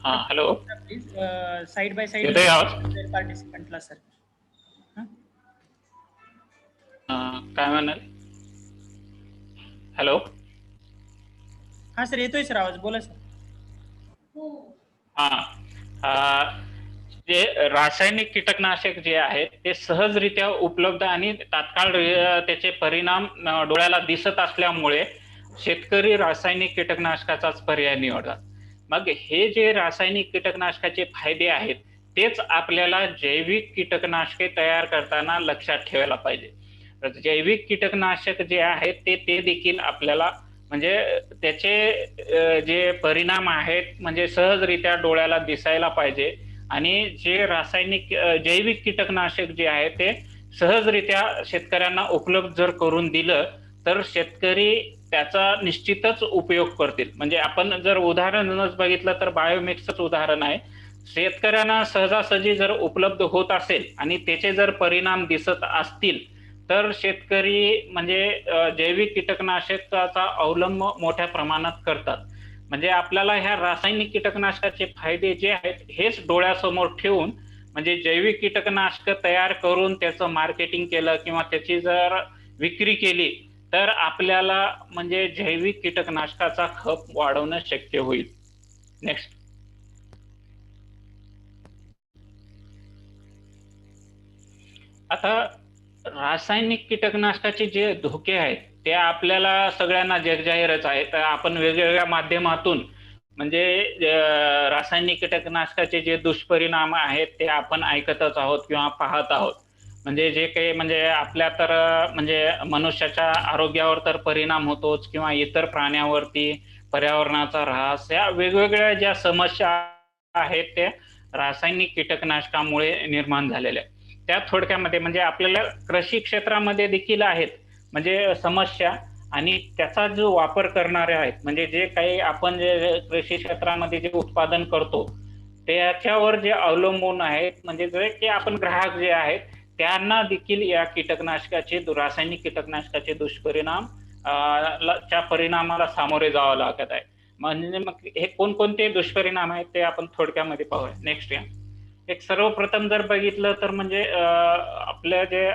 Hello. Please side by side येतोय आवाज? पार्टिसिपंटला sir. काय म्हणाल? हॅलो. हा सर, येतोय सर आवाज, बोला सर. जे रासायनिक कीटकनाशक जे आहेत ते सहजरित्या उपलब्ध आणि तात्काळ त्याचे परिणाम डोळ्याला दिसत असल्यामुळे शेतकरी रासायनिक कीटकनाशकाचाच पर्याय निवडतात. मग हे जे रासायनिक कीटकनाशकाचे फायदे आहेत तेच आपल्याला जैविक कीटकनाशके तयार करताना लक्षात ठेवायला पाहिजे. जैविक कीटकनाशक जे आहेत ते देखील आपल्याला म्हणजे त्याचे जे परिणाम आहेत म्हणजे सहजरित्या डोळ्याला दिसायला पाहिजे आणि जे रासायनिक जैविक कीटकनाशक जे आहे ते सहजरित्या शेतकऱ्यांना उपलब्ध जर करून दिलं तर शेतकरी त्याचा निश्चितच उपयोग करतील. म्हणजे आपण जर उदाहरणच बघितलं तर बायोमिक्सच उदाहरण आहे. शेतकऱ्यांना सहजासहजी जर उपलब्ध होत असेल आणि त्याचे जर परिणाम दिसत असतील तर शेतकरी म्हणजे जैविक कीटकनाशकाचा अवलंब मोठ्या प्रमाणात करतात. म्हणजे आपल्याला ह्या रासायनिक कीटकनाशकाचे फायदे जे आहेत हेच डोळ्यासमोर ठेवून म्हणजे जैविक कीटकनाशक तयार करून त्याचं मार्केटिंग केलं किंवा त्याची जर विक्री केली तर आपल्याला म्हणजे जैविक कीटकनाशकाचा खप वाढवणं शक्य होईल. नेक्स्ट. आता रासायनिक कीटकनाशकाचे जे धोके आहेत ते आपल्याला सगळ्यांना जगजाहीरच आहेत. आपण वेगवेगळ्या माध्यमातून म्हणजे रासायनिक कीटकनाशकाचे जे दुष्परिणाम आहेत ते आपण ऐकतच आहोत किंवा पाहत आहोत. म्हणजे जे काही म्हणजे आपल्या तर म्हणजे मनुष्याच्या आरोग्यावर तर परिणाम होतोच किंवा इतर प्राण्यावरती, पर्यावरणाचा ऱ्हास, या वेगवेगळ्या ज्या समस्या आहेत त्या रासायनिक कीटकनाशकामुळे निर्माण झालेल्या आहेत. त्या थोडक्यामध्ये म्हणजे आपल्याला कृषी क्षेत्रामध्ये देखील आहेत म्हणजे समस्या आणि त्याचा जो वापर करणारे आहेत म्हणजे जे काही आपण जे कृषी क्षेत्रामध्ये जे उत्पादन करतो त्याच्यावर जे अवलंबून आहेत म्हणजे जे की आपण ग्राहक जे आहेत त्यांना देखील या कीटकनाशकाचे रासायनिक कीटकनाशकाचे दुष्परिणाम च्या परिणामाला सामोरे जावं लागत आहे. म्हणजे मग हे कोणकोणते दुष्परिणाम आहेत ते आपण थोडक्यामध्ये पाहूया. नेक्स्ट या. एक सर्वप्रथम जर बघितलं तर म्हणजे आपल्या जे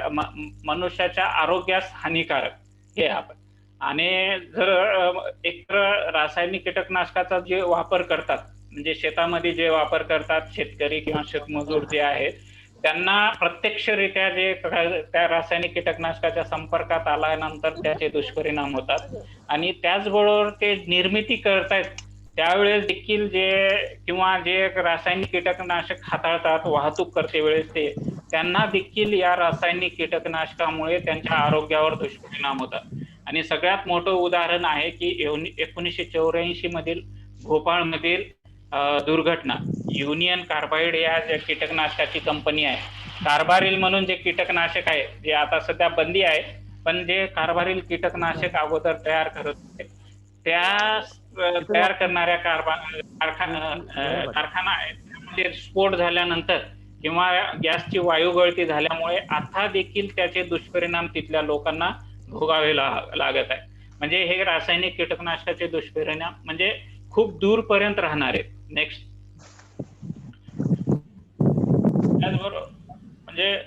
मनुष्याच्या आरोग्यास हानिकारक हे आपण आणि जर एक रासायनिक कीटकनाशकाचा जे वापर करतात म्हणजे शेतामध्ये जे वापर करतात शेतकरी किंवा शेतमजूर जे आहेत त्यांना प्रत्यक्षरित्या जे त्या रासायनिक कीटकनाशकाच्या संपर्कात आल्यानंतर त्याचे दुष्परिणाम होतात आणि त्याचबरोबर ते निर्मिती करतायत त्यावेळेस देखील जे किंवा जे रासायनिक कीटकनाशक हाताळतात वाहतूक करते वेळेस ते त्यांना देखील या रासायनिक कीटकनाशकामुळे त्यांच्या आरोग्यावर दुष्परिणाम होतात. आणि सगळ्यात मोठं उदाहरण आहे की 1984 मधील भोपाळ मधील दुर्घटना. युनियन कार्बाइड या ज्या कीटकनाशकाची कंपनी आहे, कार्बारिल म्हणून जे कीटकनाशक आहे जे आता सध्या बंदी आहे पण जे कार्बारिल कीटकनाशक अगोदर तयार करत होते त्या तयार करणाऱ्या कारखाना म्हणजे स्फोट झाल्यानंतर किंवा गॅसची वायू गळती झाल्यामुळे आता देखील त्याचे दुष्परिणाम तिथल्या लोकांना भोगावे लागत आहे. म्हणजे हे रासायनिक कीटकनाशकाचे दुष्परिणाम म्हणजे खूप दूरपर्यंत राहणार आहेत. नेक्स्ट. त्याचबरोबर म्हणजे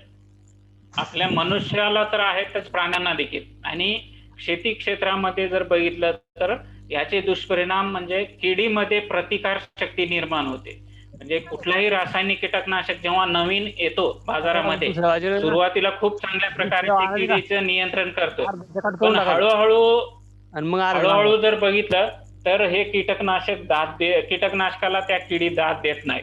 आपल्या मनुष्याला तर आहेतच प्राण्यांना देखील आणि शेती क्षेत्रामध्ये जर बघितलं तर याचे दुष्परिणाम म्हणजे किडीमध्ये प्रतिकार शक्ती निर्माण होते. म्हणजे कुठलाही रासायनिक कीटकनाशक जेव्हा नवीन येतो बाजारामध्ये सुरुवातीला खूप चांगल्या प्रकारे ते किडीचं नियंत्रण करतो पण हळूहळू जर बघितलं तर हे कीटकनाशकाला त्या किडी दाद देत नाही.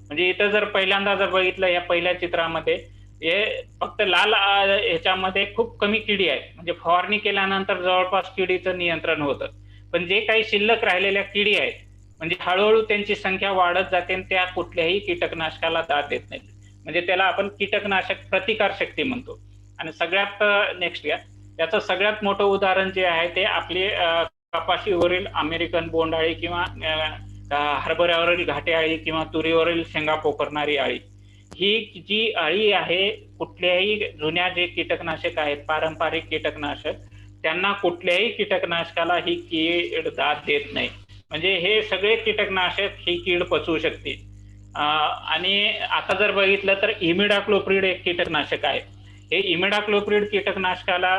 म्हणजे इथं जर पहिल्यांदा जर बघितलं या पहिल्या चित्रामध्ये हे फक्त लाल ह्याच्यामध्ये खूप कमी किडी आहे म्हणजे फवारणी केल्यानंतर जवळपास किडीचं नियंत्रण होतं पण जे काही शिल्लक राहिलेल्या किडी आहेत म्हणजे हळूहळू त्यांची संख्या वाढत जाते आणि त्या कुठल्याही कीटकनाशकाला दाद देत नाही. म्हणजे त्याला आपण कीटकनाशक प्रतिकार शक्ती म्हणतो. आणि सगळ्यात नेक्स्ट या याचं सगळ्यात मोठं उदाहरण जे आहे ते आपली कपाशीवरील अमेरिकन बोंडआळी किंवा हरभऱ्यावरील घाटे आळी किंवा तुरीवरील शेंगा पोखरणारी आळी. ही जी अळी आहे कुठल्याही जुन्या जे कीटकनाशक आहेत पारंपरिक कीटकनाशक त्यांना कुठल्याही कीटकनाशकाला ही कीड दाद देत नाही. म्हणजे हे सगळे कीटकनाशक ही कीड पचवू शकते. आणि आता जर बघितलं तर इमिडाक्लोप्रिड एक कीटकनाशक आहे. हे इमिडाक्लोप्रिड कीटकनाशकाला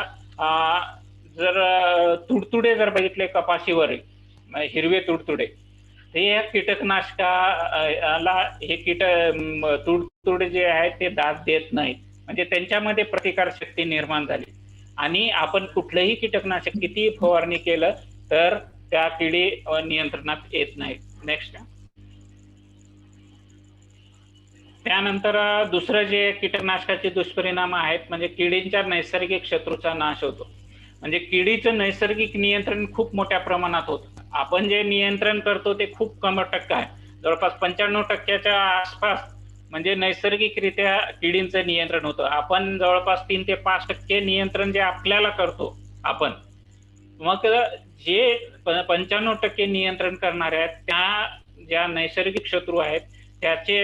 जर तुडतुडे जर बघितले कपाशीवर, हिरवे तुडतुडे, ते या कीटकनाशकाला हे तुडतुडे जे आहेत ते दाद देत नाहीत. म्हणजे त्यांच्यामध्ये प्रतिकार शक्ती निर्माण झाली आणि आपण कुठलंही कीटकनाशक किती फवारणी केलं तर त्या किडी नियंत्रणात येत नाहीत. नेक्स्ट. त्यानंतर दुसरं जे कीटकनाशकाचे दुष्परिणाम आहेत म्हणजे किडींच्या नैसर्गिक शत्रूचा नाश होतो. म्हणजे किडीचं नैसर्गिक नियंत्रण खूप मोठ्या प्रमाणात होतं. आपण जे नियंत्रण करतो ते खूप कमी टक्के आहे. जवळपास 95% आसपास म्हणजे नैसर्गिकरित्या किडींचं नियंत्रण होतं. आपण जवळपास 3 ते 5% नियंत्रण जे आपल्याला करतो आपण. मग जे 95% नियंत्रण करणारे आहेत त्या ज्या नैसर्गिक शत्रू आहेत त्याचे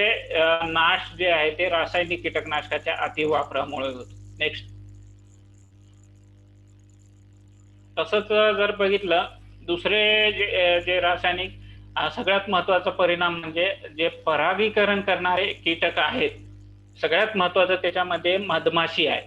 नाश जे आहे ते रासायनिक कीटकनाशकाच्या अतिवापरामुळे होतो. नेक्स्ट. तसंच जर बघितलं दुसरे जे रासायनिक सगळ्यात महत्वाचा परिणाम म्हणजे जे परागीकरण करणारे कीटक आहेत, सगळ्यात महत्वाचं त्याच्यामध्ये मधमाशी आहे.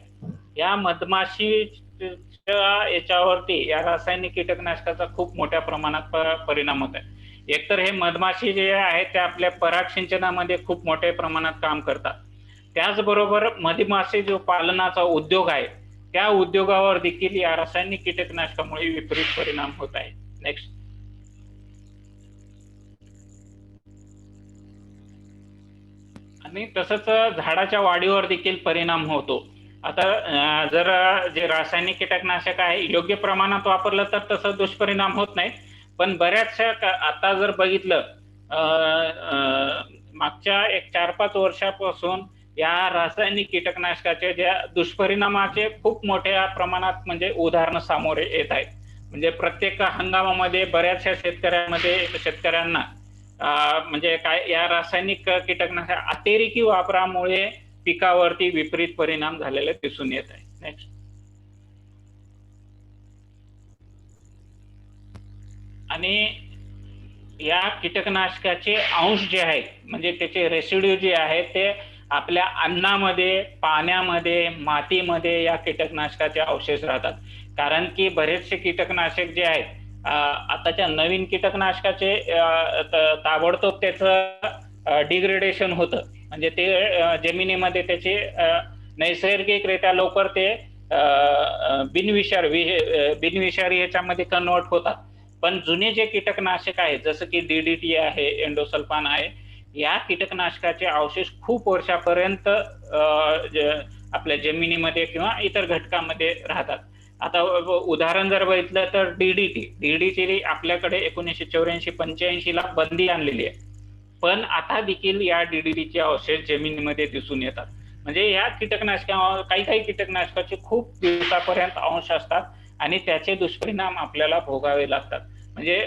या मधमाशीच्या याच्यावरती या रासायनिक कीटकनाशकाचा खूप मोठ्या प्रमाणात परिणाम होत आहे. एकतर हे मधमाशी जे आहे ते आपल्या पराग सिंचनामध्ये खूप मोठ्या प्रमाणात काम करतात. त्याचबरोबर मधमाशी जो पालनाचा उद्योग आहे त्या उद्योगावर देखील या रासायनिक कीटकनाशकामुळे विपरीत परिणाम होत आहे. नेक्स्ट. आणि तसंच झाडाच्या वाढीवर देखील परिणाम होतो. आता जर जे रासायनिक कीटकनाशक आहे योग्य प्रमाणात वापरलं तर तसं दुष्परिणाम होत नाही. पण बऱ्याचशा आता जर बघितलं मागच्या 4-5 वर्षापासून या रासायनिक कीटकनाशकाचे ज्या दुष्परिणामाचे खूप मोठ्या प्रमाणात म्हणजे उदाहरणं सामोरे येत आहेत. म्हणजे प्रत्येक हंगामामध्ये बऱ्याचशा शेतकऱ्यांना म्हणजे काय या रासायनिक कीटकनाशक अतिरेकी वापरामुळे पिकावरती विपरीत परिणाम झालेले दिसून येत आहे. नेक्स्ट. आणि या कीटकनाशकाचे अंश जे आहेत म्हणजे त्याचे रेसिड्यू जे आहेत ते आपल्या अन्नामध्ये, पाण्यामध्ये, मातीमध्ये या कीटकनाशकाचे अवशेष राहतात. कारण की बरेचसे कीटकनाशक जे आहेत आताच्या नवीन कीटकनाशकाचे ताबडतोब त्याचं डिग्रेडेशन होतं. म्हणजे ते जमिनीमध्ये त्याचे नैसर्गिकरित्या लवकर ते बिनविषारी याच्यामध्ये कन्वर्ट होतात. पण जुने जे कीटकनाशक आहेत जसं की DDT आहे, एंडोसल्फान आहे, या कीटकनाशकाचे अवशेष खूप वर्षापर्यंत आपल्या जमिनीमध्ये किंवा इतर घटकामध्ये राहतात. आता उदाहरण जर बघितलं तर DDT आपल्याकडे 1984-85 ला बंदी आणलेली आहे. पण आता देखील या DDTचे अवशेष जमिनीमध्ये दिसून येतात. म्हणजे या काही कीटकनाशकाचे खूप दिवसापर्यंत अंश असतात आणि त्याचे दुष्परिणाम आपल्याला भोगावे लागतात. म्हणजे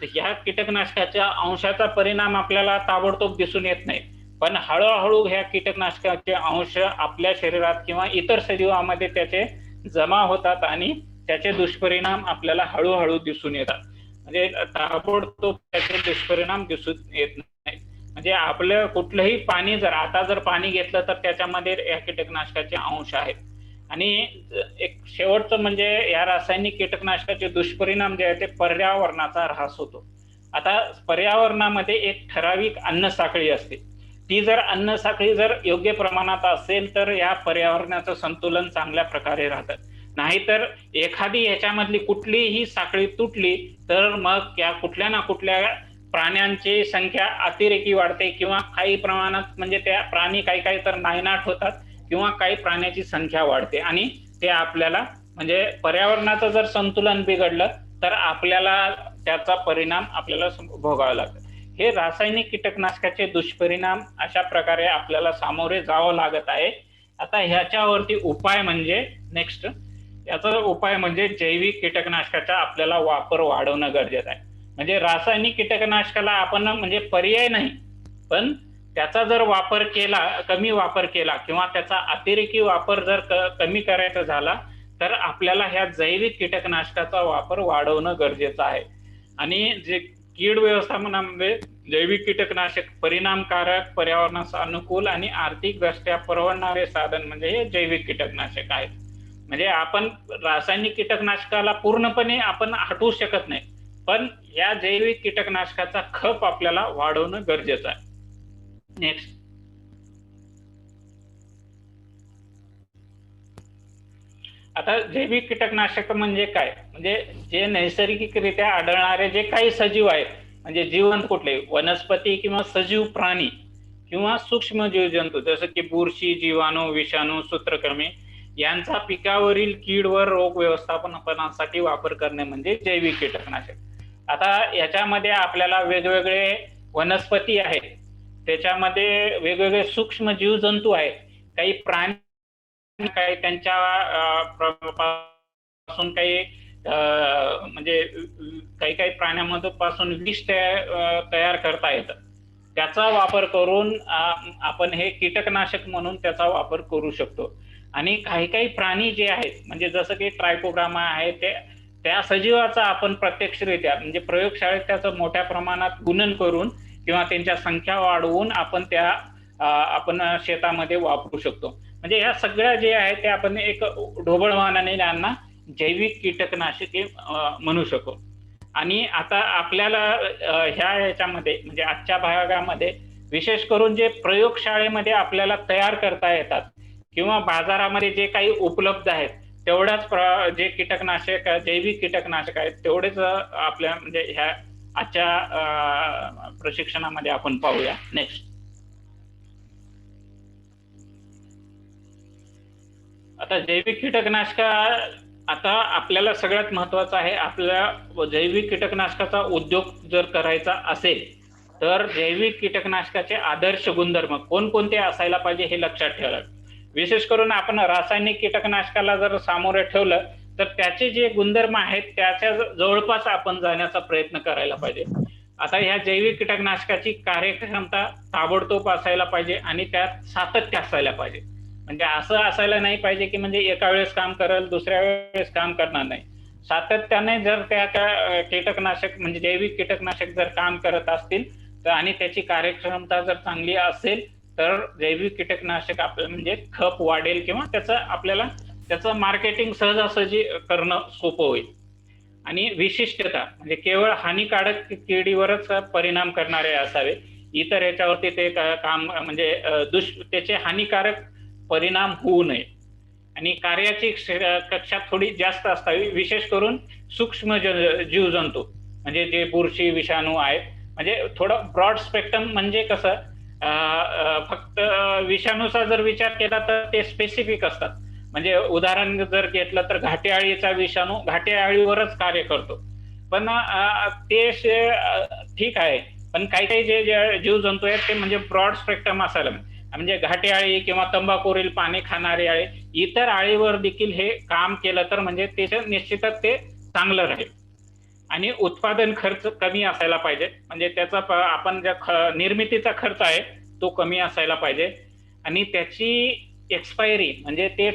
ह्या कीटकनाशकाच्या अंशाचा परिणाम आपल्याला ताबडतोब दिसून येत नाही. पण हळूहळू ह्या कीटकनाशकाचे अंश आपल्या शरीरात किंवा इतर सजीवांमध्ये त्याचे जमा होतात आणि त्याचे दुष्परिणाम आपल्याला हळूहळू दिसून येतात. म्हणजे ताबडतोब त्याचे दुष्परिणाम दिसून येत नाही. म्हणजे आपलं कुठलंही पाणी जर पाणी घेतलं तर त्याच्यामध्ये या कीटकनाशकाचे अंश आहेत. आणि एक शेवटचं म्हणजे या रासायनिक कीटकनाशकाचे दुष्परिणाम जे आहे ते पर्यावरणाचा ऱ्हास होतो. आता पर्यावरणामध्ये एक ठराविक अन्न साखळी असते. ती जर अन्न साखळी जर योग्य प्रमाणात असेल तर या पर्यावरणाचं संतुलन चांगल्या प्रकारे राहतं. नाहीतर एखादी याच्यामधली कुठलीही साखळी तुटली तर मग या कुठल्या ना कुठल्या प्राण्यांची संख्या अतिरेकी वाढते किंवा काही प्रमाणात म्हणजे त्या प्राणी काही तर नायनाट होतात किंवा काही प्राण्याची संख्या वाढते आणि ते आपल्याला म्हणजे पर्यावरणाचं जर संतुलन बिघडलं तर आपल्याला त्याचा परिणाम आपल्याला भोगावा लागतो. हे रासायनिक कीटकनाशकाचे दुष्परिणाम अशा प्रकारे आपल्याला सामोरे जावं लागत आहे. आता ह्याच्यावरती उपाय म्हणजे नेक्स्ट याचा उपाय म्हणजे जैविक कीटकनाशकाचा आपल्याला वापर वाढवणं गरजेचं आहे. म्हणजे रासायनिक कीटकनाशकाला आपण म्हणजे पर्याय नाही, पण त्याचा जर कमी वापर केला किंवा त्याचा अतिरेकी वापर जर कमी करायचा झाला तर आपल्याला ह्या जैविक कीटकनाशकाचा वापर वाढवणं गरजेचं आहे. आणि जे कीड व्यवस्थापनामध्ये जैविक कीटकनाशक परिणामकारक, पर्यावरणास अनुकूल आणि आर्थिक दृष्ट्या परवडणारे साधन म्हणजे हे जैविक कीटकनाशक आहेत. म्हणजे आपण रासायनिक कीटकनाशकाला पूर्णपणे आपण हटवू शकत नाही, पण या जैविक कीटकनाशकाचा खप आपल्याला वाढवणं गरजेचं आहे. नेक्स्ट. आता जैविक कीटकनाशक म्हणजे काय? म्हणजे जे नैसर्गिकरित्या आढळणारे जे काही सजीव आहेत, म्हणजे जिवंत कुठले वनस्पती किंवा सजीव प्राणी किंवा सूक्ष्म जीवजंतू जसं की बुरशी, जीवाणू, विषाणू, सूत्रकृमी यांचा पिकावरील कीड व रोग व्यवस्थापनासाठी वापर करणे म्हणजे जैविक कीटकनाशक. आता याच्यामध्ये आपल्याला वेगवेगळे वनस्पती आहेत, त्याच्यामध्ये वेगवेगळे सूक्ष्म जीवजंतू आहेत, काही प्राणी, काही त्यांच्या पासून काही म्हणजे काही काही प्राण्यामध्ये पासून विष तयार करता येतं. त्याचा वापर करून आपण हे कीटकनाशक म्हणून त्याचा वापर करू शकतो. आणि काही काही प्राणी जे आहेत म्हणजे जसं की ट्रायकोग्रामा आहे, ते त्या सजीवाचा आपण प्रत्यक्षरित्या म्हणजे प्रयोगशाळेत त्याचं मोठ्या प्रमाणात गुणन करून किंवा त्यांच्या संख्या वाढवून आपण शेतामध्ये वापरू शकतो. म्हणजे ह्या सगळ्या जे आहेत ते आपण एक ढोबळमानाने त्यांना जैविक कीटकनाशके म्हणू शकतो. आणि आता आपल्याला ह्याच्यामध्ये म्हणजे आजच्या भागामध्ये विशेष करून जे प्रयोगशाळेमध्ये आपल्याला तयार करता येतात किंवा बाजारामध्ये जे काही उपलब्ध आहेत तेवढ्याच जे कीटकनाशक जैविक कीटकनाशक आहेत तेवढेच आपल्या म्हणजे ह्या आजच्या प्रशिक्षणामध्ये आपण पाहूया. नेक्स्ट. आता जैविक कीटकनाशक आता आपल्याला सगळ्यात महत्वाचं आहे, आपल्या जैविक कीटकनाशकाचा उद्योग जर करायचा असेल तर जैविक कीटकनाशकाचे आदर्श गुणधर्म कोणकोणते असायला पाहिजे हे लक्षात ठेवायला. विशेष करून आपण रासायनिक कीटकनाशकाला जर सामोरे ठेवलं तर त्याचे जे गुणधर्म आहेत त्याच्या जवळपास आपण जाण्याचा प्रयत्न करायला पाहिजे. आता ह्या जैविक कीटकनाशकाची कार्यक्षमता ताबडतोब असायला पाहिजे आणि त्यात सातत्य असायला पाहिजे. म्हणजे असं असायला नाही पाहिजे की म्हणजे एका वेळेस काम करेल दुसऱ्या वेळेस काम करणार नाही. सातत्याने जर त्या कीटकनाशक म्हणजे जैविक कीटकनाशक जर काम करत असतील तर आणि त्याची कार्यक्षमता जर चांगली असेल तर जैविक कीटकनाशक आपल्याला म्हणजे खप वाढेल किंवा त्याचं मार्केटिंग सहजासहजी करणं सोपं होईल. आणि विशिष्टता म्हणजे केवळ हानिकारक किडीवरच परिणाम करणारे असावे, इतर याच्यावरती ते काम म्हणजे त्याचे हानिकारक परिणाम होऊ नये. आणि कार्याची कक्षा थोडी जास्त असावी, विशेष करून सूक्ष्म जीवजंतू म्हणजे जे बुरशी, विषाणू आहेत. म्हणजे थोडं ब्रॉड स्पेक्ट्रम म्हणजे कसं फक्त विषाणूचा जर विचार केला तर ते स्पेसिफिक असतात. म्हणजे उदाहरण जर घेतलं तर घाटे अळीचा विषाणू घाटे अळीवरच कार्य करतो, पण ते ठीक आहे. पण काही काही जे जीवजंतू आहेत ते म्हणजे ब्रॉड स्पेक्ट्रम असायला म्हणजे घाटे अळी किंवा तंबाखूवरील पाने खाणारी अळी इतर अळीवर देखील हे काम केलं तर म्हणजे त्याचं निश्चितच ते चांगलं राहील. आणि उत्पादन खर्च कमी असायला पाहिजे, म्हणजे त्याचा आपण ज्या निर्मितीचा खर्च आहे तो कमी असायला पाहिजे. आणि त्याची एक्सपायरी म्हणजे ते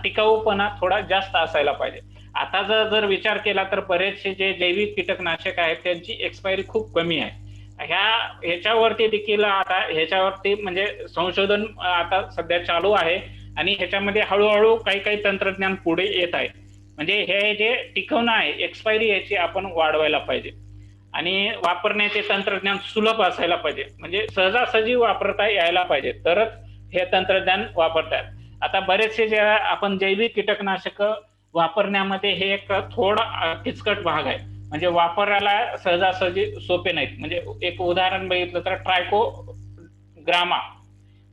टिकाऊपणा थोडा जास्त असायला पाहिजे. आता जर विचार केला तर बरेचसे जे जैविक कीटकनाशक आहेत त्यांची एक्सपायरी खूप कमी आहे. ह्याच्यावरती देखील आता ह्याच्यावरती म्हणजे संशोधन आता सध्या चालू आहे आणि ह्याच्यामध्ये हळूहळू काही काही तंत्रज्ञान पुढे येत आहे. म्हणजे हे जे टिकवणं आहे एक्सपायरी याची आपण वाढवायला पाहिजे. आणि वापरण्याचे तंत्रज्ञान सुलभ असायला पाहिजे, म्हणजे सहजासहजी वापरता यायला पाहिजे तरच हे तंत्रज्ञान वापरतात. आता बरेचसे जे आपण जैविक कीटकनाशक वापरण्यामध्ये हे एक थोडा किचकट भाग आहे, म्हणजे वापरायला सहजासहजी सोपे नाहीत. म्हणजे एक उदाहरण बघितलं तर ट्रायकोग्रामा,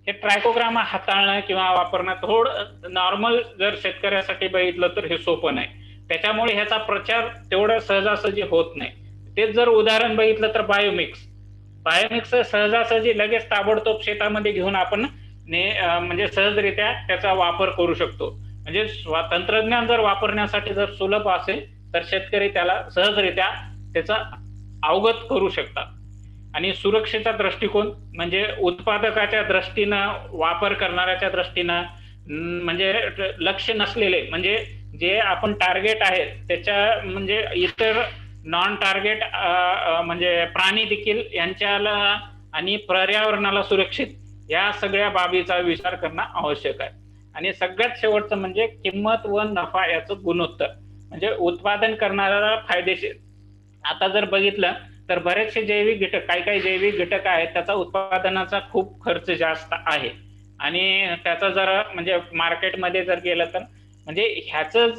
हे ट्रायकोग्रामा हाताळणं किंवा वापरणं थोडं नॉर्मल जर शेतकऱ्यासाठी बघितलं तर हे सोपं नाही. त्याच्यामुळे ह्याचा प्रचार तेवढं सहजासहजी होत नाही. तेच जर उदाहरण बघितलं तर बायोमिक्स सहजासहजी लगेच ताबडतोब शेतामध्ये घेऊन आपण म्हणजे सहजरित्या त्याचा वापर करू शकतो. म्हणजे तंत्रज्ञान जर वापरण्यासाठी जर सुलभ असेल तर शेतकरी त्याला सहजरित्या त्याचा अवगत करू शकतात. आणि सुरक्षेचा दृष्टिकोन म्हणजे उत्पादकाच्या दृष्टीनं वापर करणाऱ्याच्या दृष्टीनं म्हणजे लक्ष नसलेले म्हणजे जे आपण टार्गेट आहे त्याच्या म्हणजे इतर नॉन टार्गेट म्हणजे प्राणी देखील यांच्याला आणि पर्यावरणाला सुरक्षित या सगळ्या बाबीचा विचार करणं आवश्यक आहे. आणि सगळ्यात शेवटचं म्हणजे किंमत व नफा याचं गुणोत्तर, म्हणजे उत्पादन करणारा फायदेशीर. आता जर बघितलं तर बरेचसे जैविक घटक, काही काही जैविक घटक आहेत त्याचा उत्पादनाचा खूप खर्च जास्त आहे आणि त्याचा जर म्हणजे मार्केटमध्ये जर गेलं तर म्हणजे ह्याचं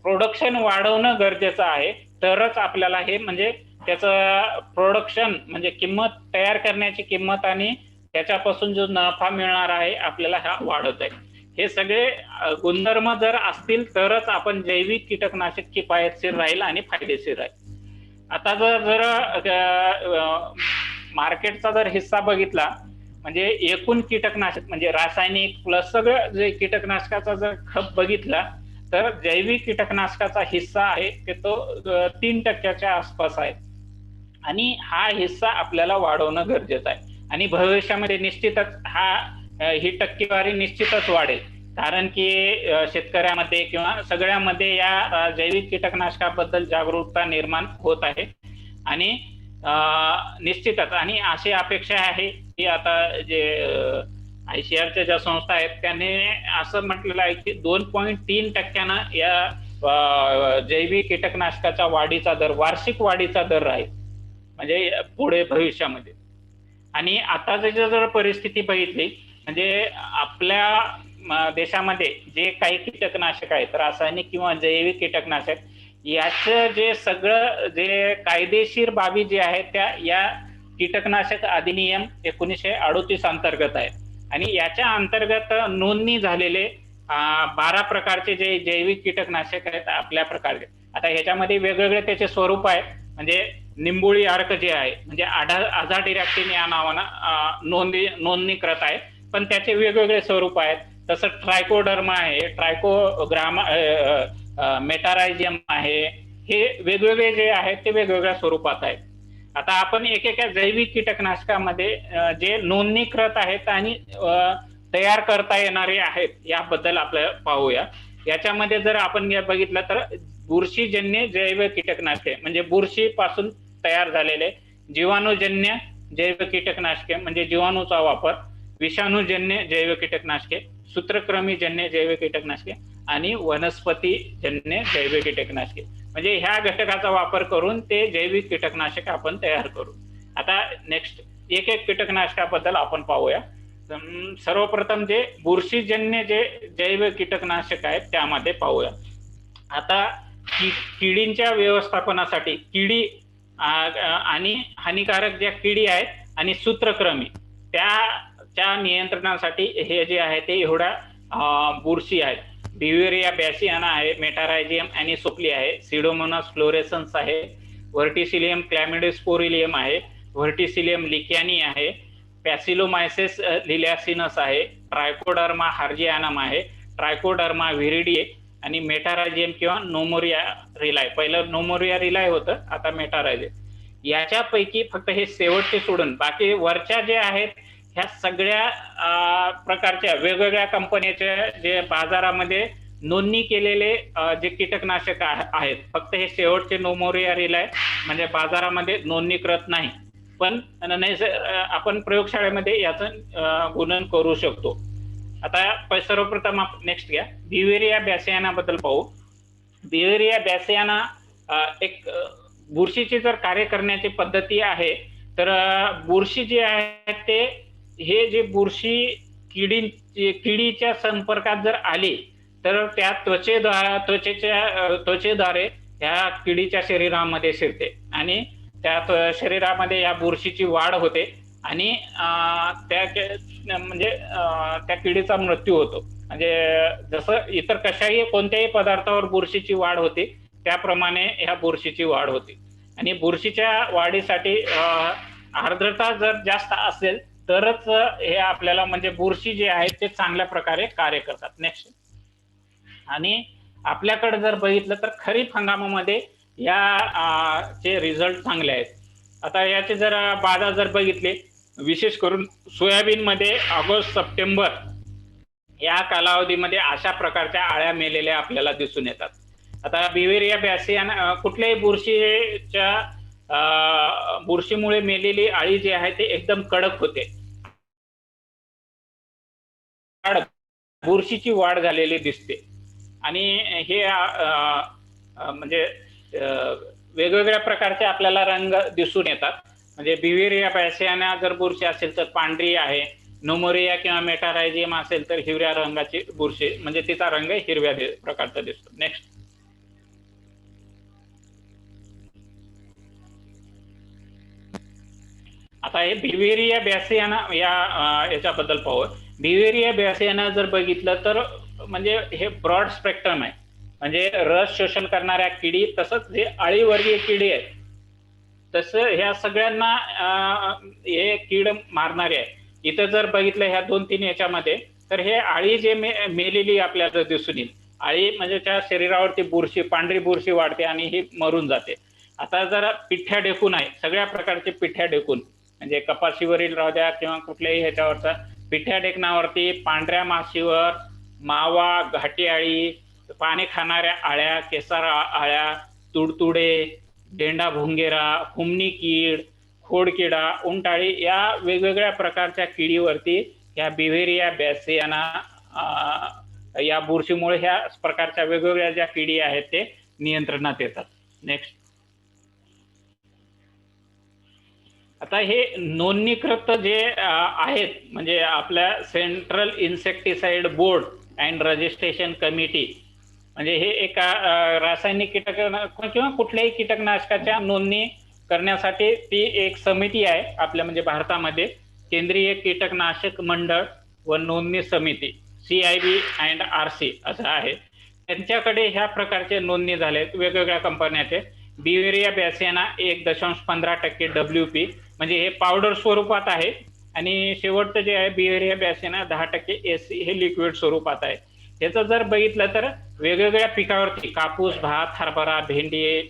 प्रोडक्शन वाढवणं गरजेचं आहे, तरच आपल्याला हे म्हणजे त्याचं प्रोडक्शन म्हणजे किंमत तयार करण्याची किंमत आणि त्याच्यापासून जो नफा मिळणार आहे आपल्याला हा वाढत आहे. हे सगळे गुणधर्म जर असतील तरच आपण जैविक कीटकनाशक किफायतशीर राहील आणि फायदेशीर राहील. आता जर मार्केटचा जर हिस्सा बघितला म्हणजे एकूण कीटकनाशक म्हणजे रासायनिक प्लस सगळं जे कीटकनाशकाचा जर खप बघितला तर जैविक कीटकनाशकाचा हिस्सा आहे ते तो 3% आसपास आहे आणि हा हिस्सा आपल्याला वाढवणं गरजेचं आहे. आणि भविष्यामध्ये निश्चितच ही टक्केवारी निश्चितच वाढेल, कारण की शेतकऱ्यामध्ये किंवा सगळ्यामध्ये या जैविक कीटकनाशकाबद्दल जागरूकता निर्माण होत आहे. आणि निश्चितच आणि अशी अपेक्षा आहे की आता जे ICARच्या ज्या संस्था आहेत त्याने असं म्हटलेलं आहे की 2.3% या जैविक कीटकनाशकाच्या वाढीचा दर, वार्षिक वाढीचा दर राहील म्हणजे पुढे भविष्यामध्ये. आणि आता जर परिस्थिती बघितली म्हणजे आपल्या देशामध्ये जे काही कीटकनाशक आहेत, रासायनिक किंवा जैविक कीटकनाशक, याचं जे सगळं जे कायदेशीर बाबी जे आहेत त्या या कीटकनाशक अधिनियम 1938 अंतर्गत आहे आणि याच्या अंतर्गत नोंदणी झालेले 12 प्रकारचे जे जैविक कीटकनाशक आहेत आपल्या प्रकारचे. आता ह्याच्यामध्ये वेगवेगळे त्याचे स्वरूप आहेत, म्हणजे निंबोळी अर्क जे आहे म्हणजे आझाडिरॅक्टिन या नावानं नोंदणीकृत आहे, पण त्याचे वेगवेगळे स्वरूप आहेत. तसं ट्रायकोडर्मा आहे, ट्रायकोग्रामा, मेटारायझियम आहे, हे वेगवेगळे जे आहेत ते वेगवेगळ्या स्वरूपात आहेत. आता आपण एकेका जैविक कीटकनाशकामध्ये जे नोंदणीकृत आहेत आणि तयार करता येणारे आहेत याबद्दल आपल्याला पाहूया. याच्यामध्ये जर आपण बघितलं तर बुरशीजन्य जैव कीटकनाशके म्हणजे बुरशी पासून तयार झालेले, जीवाणूजन्य जैव कीटकनाशके म्हणजे जीवाणूचा वापर, विषाणूजन्य जैव कीटकनाशके, सूत्रक्रमीजन्य जैव कीटकनाशके आणि वनस्पतीजन्य जैव कीटकनाशके, म्हणजे ह्या घटकाचा वापर करून ते जैविक कीटकनाशक आपण तयार करू. आता नेक्स्ट एक एक कीटकनाशकाबद्दल आपण पाहूया. सर्वप्रथम जे बुरशीजन्य जे जैव कीटकनाशक आहेत त्यामध्ये पाहूया. आता किडींच्या व्यवस्थापनासाठी किडी आणि हानिकारक ज्या किडी आहेत आणि सूत्रक्रमी त्याच्या नियंत्रणासाठी हे जे आहे ते एवढ्या बुरशी आहेत. ब्युवेरिया बॅसियाना आहे, मेटारायझियम अॅनिसोप्ली आहे, सिडोमोनास फ्लोरेसन्स आहे, व्हर्टिसिलियम क्लॅमिडोस्पोरिलियम आहे, व्हर्टिसिलियम लिकॅनी आहे, पॅसिलोमायसिस लिलॅसिनस आहे, ट्रायकोडर्मा हार्जियानम आहे, ट्रायकोडर्मा व्हिरिडी आणि मेटारायझियम किंवा नोमोरिया रिलाय. पहिलं नोमोरिया रिलाय होतं, आता मेटारायझियम. याच्यापैकी फक्त हे शेवटचे सोडून बाकी वरच्या जे आहेत ह्या सगळ्या प्रकारच्या वेगवेगळ्या कंपन्याच्या जे बाजारामध्ये नोंदणी केलेले जे कीटकनाशक आहेत, फक्त हे शेवटचे नोमोरिया रिलाय म्हणजे बाजारामध्ये नोंदणीकृत नाही, पण आपण प्रयोगशाळेमध्ये याचं गुणन करू शकतो. आता सर्वप्रथम आपण नेक्स्ट घ्या, ब्युवेरिया बॅसियाना बद्दल पाहू. ब्युवेरिया बॅसियाना एक बुरशीची जर कार्य करण्याची पद्धती आहे तर बुरशी जे आहे ते हे जे बुरशी किडीच्या संपर्कात जर आली तर त्या त्वचेद्वारे ह्या किडीच्या शरीरामध्ये शिरते आणि त्या शरीरामध्ये या बुरशीची वाढ होते आणि म्हणजे त्या किडीचा मृत्यू होतो. म्हणजे जसं इतर कशाही कोणत्याही पदार्थावर बुरशीची वाढ होते त्याप्रमाणे ह्या बुरशीची वाढ होते. आणि बुरशीच्या वाढीसाठी आर्द्रता जर जास्त असेल तरच हे आपल्याला म्हणजे बुरशी जे आहे ते चांगल्या प्रकारे कार्य करतात. नेक्स्ट, आणि आपल्याकडे जर बघितलं तर खरीप हंगामामध्ये या चे रिझल्ट चांगले आहेत. आता याचे जर बाधा जर बघितले, विशेष करून सोयाबीन मध्ये ऑगस्ट सप्टेंबर या कालावधीमध्ये अशा प्रकारच्या आळ्या मेलेल्या आपल्याला दिसून येतात. आता बिवेरिया बॅसियाना कुठल्याही बुरशीमुळे मेलेली अळी जी आहे ते एकदम कडक होते, बुरशीची वाढ झालेली दिसते. आणि हे म्हणजे वेगवेगळ्या प्रकारचे आपल्याला रंग दिसून येतात. म्हणजे बिवेरिया बॅसियाना जर बुरशी असेल तर पांढरी आहे, नोमोरिया किंवा मेटारायझियम असेल तर हिरव्या रंगाची बुरशी, म्हणजे तिचा रंग हिरव्या प्रकारचा दिसतो. नेक्स्ट. आता हे बिवेरिया बॅसियाना याच्याबद्दल पाहू. बिवेरिया बॅसियाना जर बघितलं तर म्हणजे हे ब्रॉड स्पेक्ट्रम आहे, म्हणजे रस शोषण करणाऱ्या किडी, तसंच जे अळीवर्गीय किडी आहेत तसं ह्या सगळ्यांना हे कीड मारणारे आहे. इथं जर बघितलं ह्या 2-3 याच्यामध्ये, तर हे अळी जे मेलेली आपल्याला दिसून येईल. अळी म्हणजे त्या शरीरावरती बुरशी, पांढरी बुरशी वाढते आणि ही मरून जाते. आता जर पिठ्या ढेकून आहे, सगळ्या प्रकारचे पिठ्या ढेकून, म्हणजे कपाशीवरील राहू द्या किंवा कुठल्याही ह्याच्यावरचा पिठ्या ढेकणावरती, पांढऱ्या माशीवर, मावा, घाटी अळी, पाणी खाणाऱ्या अळ्या, केसार अळ्या, तुडतुडे, डेंडा भुंगेरा, हुमणी कीड, खोडकिडा, उंटाळी, या वेगवेगळ्या प्रकारच्या किडीवरती या बिवेरिया बॅसियाना या बुरशीमुळे ह्या प्रकारच्या वेगवेगळ्या ज्या किडी आहेत ते नियंत्रणात येतात. नेक्स्ट. आता हे नोंदणीकृत जे आहेत, म्हणजे आपल्या central insecticide board and registration committee, म्हणजे हे एका रासायनिक किंवा कुठल्याही कीटकनाशकाच्या नोंदणी करण्यासाठी ती एक समिती आहे आपल्या, म्हणजे भारतामध्ये केंद्रीय कीटकनाशक मंडळ व नोंदणी समिती, CIB अँड RC असं आहे. त्यांच्याकडे ह्या प्रकारचे नोंदणी झाले वेगवेगळ्या कंपन्याचे. बिवेरिया बॅसियाना 1.15% WP, म्हणजे हे पावडर स्वरूपात आहे, आणि शेवटचं जे आहे बिवेरिया बॅसियाना 10% SC, हे लिक्विड स्वरूपात आहे. त्याचं जर बघितलं तर वेगवेगळ्या पिकावरती, कापूस, भात, हरभरा, भेंडी,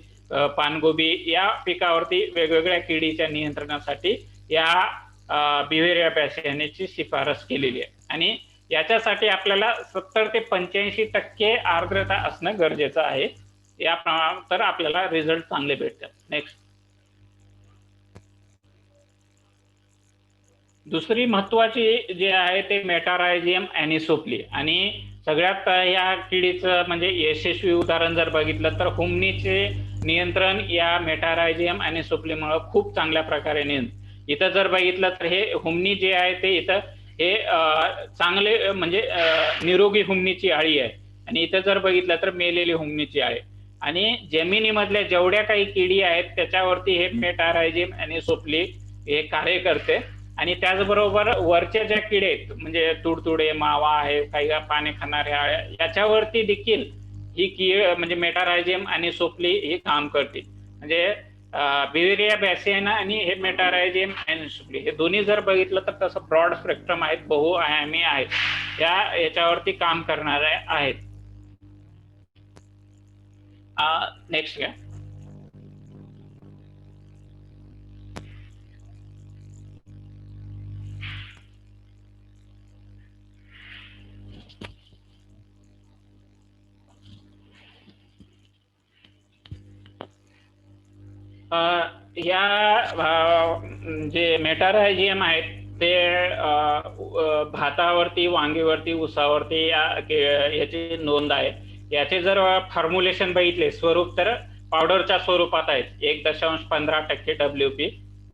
पानगोबी, या पिकावरती वेगवेगळ्या किडीच्या नियंत्रणासाठी या बिवेरिया बॅसियानाची शिफारस केलेली आहे. आणि याच्यासाठी आपल्याला 70 ते 85% आर्द्रता असणं गरजेचं आहे, तर आपल्याला रिझल्ट चांगले भेटतात. नेक्स्ट. दुसरी महत्वाची जे आहे ते मेटारायझियम ॲनिसोप्ली, आणि सगळ्यात या किडीचं म्हणजे यशस्वी उदाहरण जर बघितलं तर हुमणीचे नियंत्रण या मेटारायझियम ॲनिसोप्लीमुळे खूप चांगल्या प्रकारे इथं जर बघितलं तर हे हुमणी जे आहे ते इथं हे चांगले म्हणजे निरोगी हुमणीची अळी आहे, आणि इथं जर बघितलं तर मेलेली हुमणीची अळी. आणि जमिनीमधल्या जेवढ्या काही किडी आहेत त्याच्यावरती हे मेटारायझियम ॲनिसोप्ली हे कार्य करते. आणि त्याचबरोबर वरच्या ज्या किडे आहेत, म्हणजे तुडतुडे, मावा आहे, काही पाणी खाणाऱ्या अळ्या, याच्यावरती देखील ही कीड म्हणजे मेटारायझियम ॲनिसोप्ली हे काम करते. म्हणजे बिवेरिया बॅसियाना आणि हे मेटारायझियम ॲनिसोप्ली हे दोन्ही जर बघितलं तर तसं ब्रॉड स्पेक्ट्रम आहेत, बहुआयामी आहेत, याच्यावरती काम करणारे आहेत. नेक्स्ट घ्या. या जे मेटारायझियम आहेत ते भातावरती, वांगीवरती, ऊसावरती याची नोंद आहे. याचे जर फॉर्म्युलेशन बघितले स्वरूप तर पावडरच्या स्वरूपात आहेत. 1.15% WP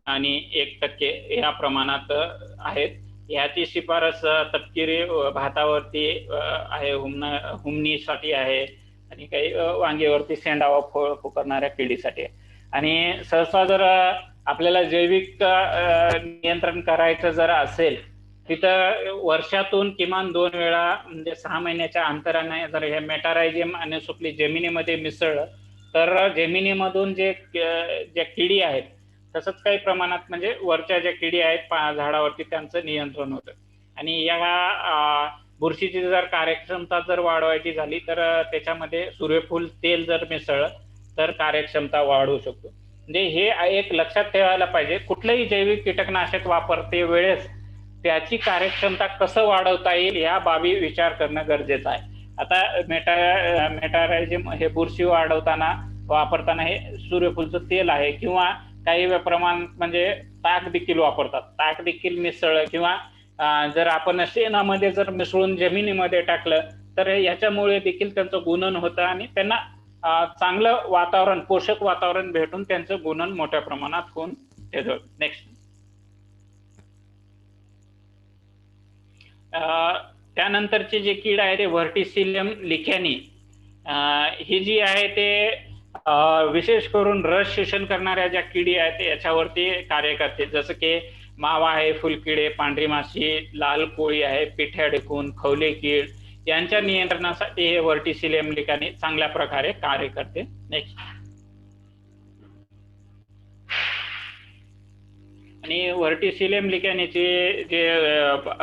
आणि 1% या प्रमाणात आहेत. याची शिफारस तपकिरी भातावरती आहे, हुमणीसाठी आहे, आणि काही वांगीवरती शेंडावा फळ फुकरणाऱ्या किडीसाठी आहे. आणि सहसा जर आपल्याला जैविक नियंत्रण करायचं जर असेल तिथं वर्षातून किमान 2 वेळा, म्हणजे 6 महिन्याच्या अंतराने जर हे मेटारायझियम ॲनिसोप्ली जमिनीमध्ये मिसळलं तर जमिनीमधून ज्या किडी आहेत तसंच काही प्रमाणात म्हणजे वरच्या ज्या किडी आहेत झाडावरती त्यांचं नियंत्रण होतं. आणि या बुरशीची जर कार्यक्षमता जर वाढवायची झाली तर त्याच्यामध्ये सूर्यफूल तेल जर मिसळलं तर कार्यक्षमता वाढवू शकतो. म्हणजे हे एक लक्षात ठेवायला पाहिजे, कुठलंही जैविक कीटकनाशक वापरते वेळेस त्याची कार्यक्षमता कसं वाढवता येईल या बाबी विचार करणं गरजेचं आहे. आता मेटारायझम हे बुरशी वापरताना हे सूर्यफूलचं तेल आहे, किंवा काही प्रमाण म्हणजे ताक देखील वापरतात. ताक देखील मिसळलं किंवा जर आपण शेणामध्ये जर मिसळून जमिनीमध्ये टाकलं तर याच्यामुळे देखील त्यांचं गुणन होतं आणि त्यांना चांगलं वातावरण, पोषक वातावरण भेटून त्यांचं गुणन मोठ्या प्रमाणात होऊन येतं. नेक्स्ट. त्यानंतरची जी कीड आहे ते व्हर्टिसिलियम लिखॅनी. ही जी आहे ते विशेष करून रस शोषण करणाऱ्या ज्या किडी आहेत याच्यावरती कार्य करते, जसं की मावा आहे, फुलकिडे, पांढरी माशी, लाल कोळी आहे, पिठ्या ढेकून, खवले कीड यांच्या नियंत्रणासाठी हे व्हर्टिसिलियम लिखॅनी चांगल्या प्रकारे कार्य करते. नेक्स्ट. आणि व्हर्टिसिलियम लिखॅनीचे जे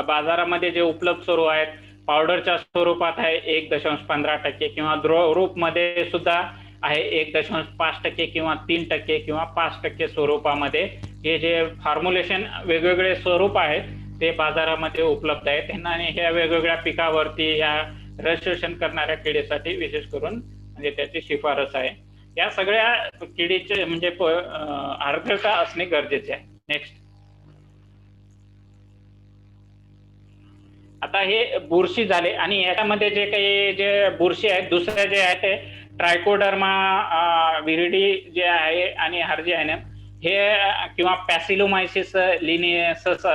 बाजारामध्ये जे उपलब्ध स्वरूप आहेत, पावडरच्या स्वरूपात आहे 1.15% किंवा द्रव रूपमध्ये सुद्धा आहे 1.5% किंवा 3% किंवा 5% स्वरूपामध्ये. हे जे फॉर्म्युलेशन वेगवेगळे स्वरूप आहेत ते बाजारामध्ये उपलब्ध आहेत. त्यांना ह्या वेगवेगळ्या पिकावरती या रस शोषण करणाऱ्या किडीसाठी विशेष करून म्हणजे त्याची शिफारस आहे. या सगळ्या किडीचे म्हणजे आर्द्रता असणे गरजेचे आहे. नेक्स्ट. आता हे बुरशी झाले आणि याच्यामध्ये जे काही जे बुरशी आहेत दुसऱ्या जे आहेत ते ट्रायकोडर्मा विरिडी जे आहे आणि हर्जियानम हे किंवा पॅसिलोमायसिस लिनियसस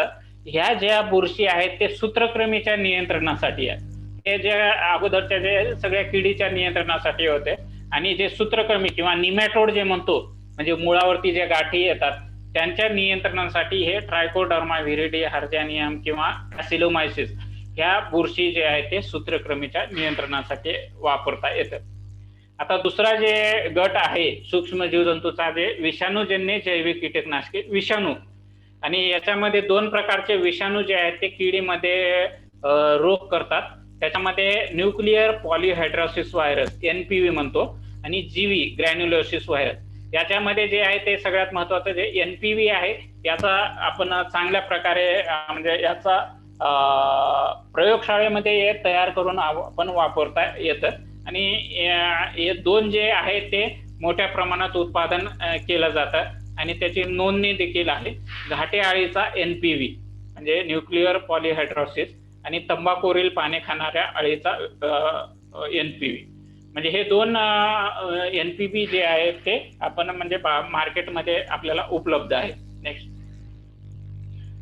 ह्या ज्या बुरशी आहेत ते सूत्रकृमीच्या नियंत्रणासाठी आहे. हे जे अगोदरच्या जे सगळ्या किडीच्या नियंत्रणासाठी होते आणि जे सूत्रकृमी किंवा निमॅटोड जे म्हणतो म्हणजे मुळावरती जे गाठी येतात त्यांच्या नियंत्रणासाठी हे ट्रायकोडर्मा विरिडी हर्जियानियम किंवा पॅसिलोमायसिस ह्या बुरशी जे आहे ते सूत्रकृमीच्या नियंत्रणासाठी वापरता येतं. आता दुसरा जे गट आहे सूक्ष्म जीवजंतूचा जे विषाणूजन्य जैविक कीटकनाशके विषाणू, आणि याच्यामध्ये 2 प्रकारचे विषाणू जे आहेत ते किडीमध्ये रोग करतात. त्याच्यामध्ये न्यूक्लिअर पॉलीहायड्रोसिस व्हायरस NPV म्हणतो आणि जीवी ग्रॅन्युलोसिस व्हायरस. याच्यामध्ये जे आहे ते सगळ्यात महत्वाचं जे NPV आहे याचा आपण चांगल्या प्रकारे म्हणजे याचा प्रयोगशाळेमध्ये तयार करून आपण वापरता येतं आणि हे 2 जे आहे ते मोठ्या प्रमाणात उत्पादन केलं जातं आणि त्याची नोंदणी देखील आहे. घाटे अळीचा NPV म्हणजे न्यूक्लिअर पॉलीहायड्रोसिस आणि तंबाखूवरील पाने खाणाऱ्या अळीचा NPV. म्हणजे हे 2 NPV जे आहेत ते आपण म्हणजे मार्केटमध्ये आपल्याला उपलब्ध आहे. नेक्स्ट.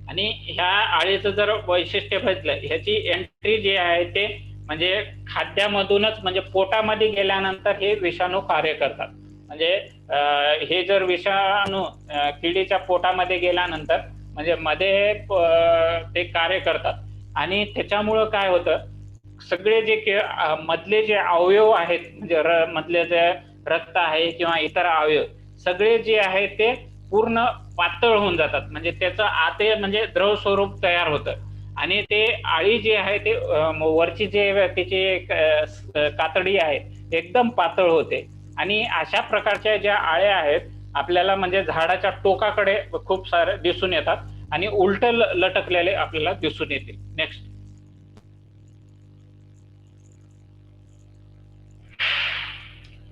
आणि ह्या अळीचं जर वैशिष्ट्य बघितलं ह्याची एंट्री जी आहे ते म्हणजे खाद्यामधूनच म्हणजे पोटामध्ये गेल्यानंतर हे विषाणू कार्य करतात. म्हणजे हे जर विषाणू किडीच्या पोटामध्ये गेल्यानंतर म्हणजे मध्ये ते कार्य करतात आणि त्याच्यामुळं काय होतं सगळे जे मधले जे अवयव आहेत म्हणजे मधले जे रक्त आहे किंवा इतर अवयव सगळे जे आहे ते पूर्ण पातळ होऊन जातात. म्हणजे त्याचं आते म्हणजे द्रव स्वरूप तयार होतं आणि ते आळी जे आहे ते वरची जे त्याची कातडी आहे एकदम पातळ होते आणि अशा प्रकारच्या ज्या आळ्या आहेत आपल्याला म्हणजे झाडाच्या टोकाकडे खूप सारे दिसून येतात आणि उलट लटकलेले आपल्याला दिसून येतील. नेक्स्ट.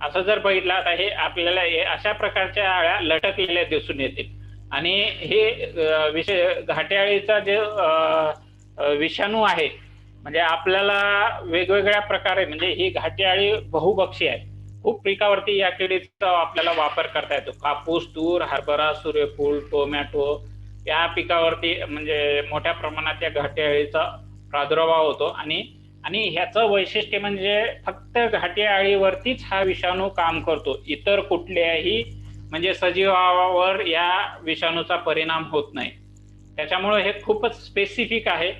असं जर बघितलं आता हे आपल्याला अशा प्रकारच्या आळ्या लटकलेल्या दिसून येतील आणि हे विषय घाटे अळीचा जे विषाणू आहे म्हणजे आपल्याला वेगवेगळ्या प्रकारे म्हणजे ही घाटे अळी बहुभक्षी आहे. खूप पिकावरती या किडीचा आपल्याला वापर करता येतो. कापूस, तूर, हरभरा, सूर्यफूल, टोमॅटो या पिकावरती म्हणजे मोठ्या प्रमाणात या घाटे अळीचा प्रादुर्भाव होतो आणि ह्याचं वैशिष्ट्य म्हणजे फक्त घाटे अळीवरतीच हा विषाणू काम करतो. इतर कुठल्याही म्हणजे सजीवावर या विषाणूचा परिणाम होत नाही. त्याच्यामुळे हे खूपच स्पेसिफिक आहे.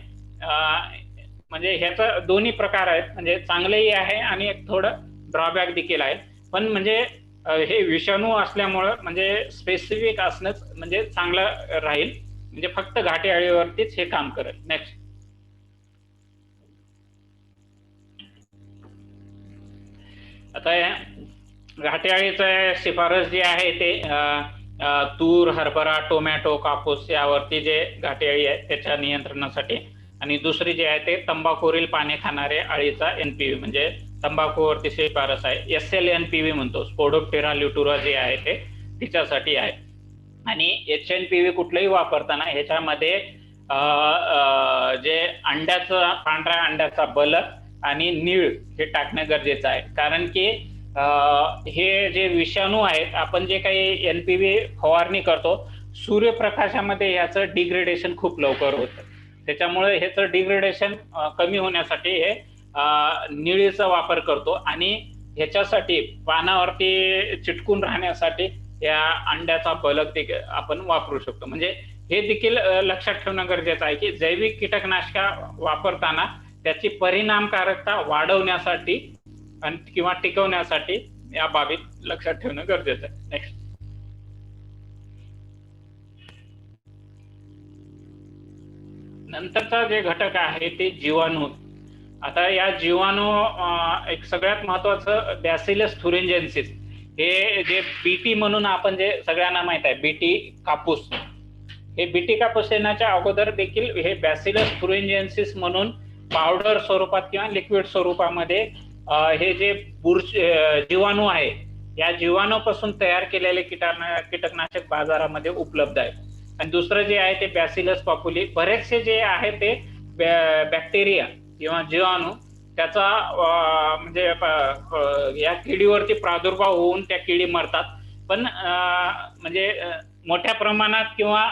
म्हणजे ह्याचा दोन्ही प्रकार आहेत म्हणजे चांगलेही आहे आणि एक थोडं ड्रॉबॅक देखील आहे. पण म्हणजे हे विषाणू असल्यामुळं म्हणजे स्पेसिफिक असणंच म्हणजे चांगलं राहील. म्हणजे फक्त घाटे अळीवरतीच हे काम करेल. नेक्स्ट. आता घाटे अळीचं शिफारस जी आहे ते तूर, हरभरा, टोमॅटो, कापूस यावरती जे घाटे अळी आहे त्याच्या नियंत्रणासाठी आणि दुसरी जी आहे ते तंबाखूवरील पाने खाणारे अळीचा एनपीव्ही, म्हणजे तंबाखूवरती शिफारस आहे. SLNPV म्हणतो, स्पोडोप्टेरा ल्युटुरा जे आहे ते तिच्यासाठी आहे. आणि HNPV कुठलंही वापरताना ह्याच्यामध्ये जे अंड्याचा, पांढऱ्या अंड्याचा बलक आणि नीळ हे टाकणं गरजेचं आहे. कारण की हे जे विषाणू आहेत, आपण जे काही NPV फवारणी करतो, सूर्यप्रकाशामध्ये याचं डिग्रेडेशन खूप लवकर होतं. त्याच्यामुळे ह्याचं डिग्रेडेशन कमी होण्यासाठी हे निळीचा वापर करतो. आणि ह्याच्यासाठी पानावरती चिटकून राहण्यासाठी या अंड्याचा बलक आपण वापरू शकतो. म्हणजे हे देखील लक्षात ठेवणं गरजेचं आहे की जैविक कीटकनाशका वापरताना त्याची परिणामकारकता वाढवण्यासाठी किंवा टिकवण्यासाठी या बाबी लक्षात ठेवणं गरजेचं आहे. नेक्स्ट. नंतरचा जे घटक आहे ते जीवाणू. आता या जीवाणू एक सगळ्यात महत्वाचं बॅसिलस थुरिंजेन्सिस, हे जे बीटी म्हणून आपण जे सगळ्यांना माहित आहे, बीटी कापूस, हे बीटी कापूस येण्याच्या अगोदर देखील हे बॅसिलस थुरिंजेन्सिस म्हणून पावडर स्वरूपात किंवा लिक्विड स्वरूपामध्ये हे जे जीवाणू आहे, या जीवाणूपासून तयार केलेले कीटकनाशक बाजारामध्ये उपलब्ध आहे. आणि दुसरं जे आहे ते बॅसिलस पॉप्युली, बरेचसे जे आहे ते बॅक्टेरिया किंवा जीवाणू त्याचा म्हणजे या किडीवरती प्रादुर्भाव होऊन त्या किडी मरतात. पण म्हणजे मोठ्या प्रमाणात किंवा